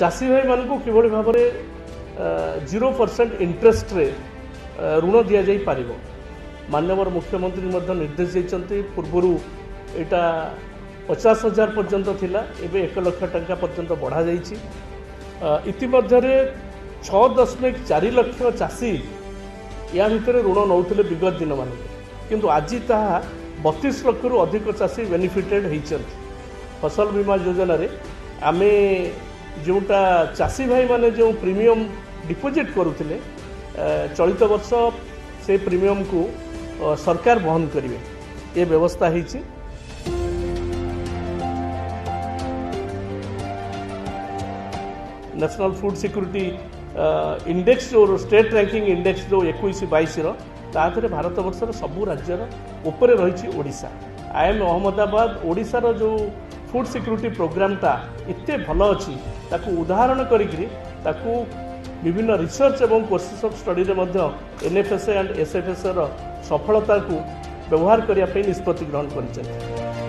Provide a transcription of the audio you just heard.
चाषी भाई मान को किभଳି भाବରେ 0% इंटरेस्ट रे ऋण दि जाई पारिबो। माननीय मुख्यमंत्री मध्य निर्देश देइचंती पूर्वरु एटा 50,000 पर्यंत थिला एबे 1 लाख टंका पर्यंत बढ़ा जाइछि। इतिमध्ये 6.4 लाख चाषी या भितर ऋण नौथिले विगत दिन मान किंतु आज ताहा 32 लाख रु अधिक चाषी बेनिफिटेड होइचंती। फसल बीमा योजना रे आमे जोटा चाषी भाई माने जो प्रीमियम डिपोजिट करुथिले चलित वर्ष से प्रीमियम को सरकार वहन करिवे ये व्यवस्था होइछि। नेशनल फूड सिक्योरिटी इंडेक्स जो स्टेट रैंकिंग इंडेक्स जो 21-22 रे भारत वर्षर सबू राज्यर ऊपर रही ओडिशा। आईएम अहमदाबाद ओडिशार जो फूड सिक्योरिटी प्रोग्रामटा एते भल अच्छी ताकू उदाहरण करिकरी ताकू विभिन्न रिसर्च एवं कोर्सेस ऑफ स्टडी रे मध्य एनएफएसए एंड एसएफएसए सफलता को व्यवहार करने निष्पत्ति ग्रहण कर।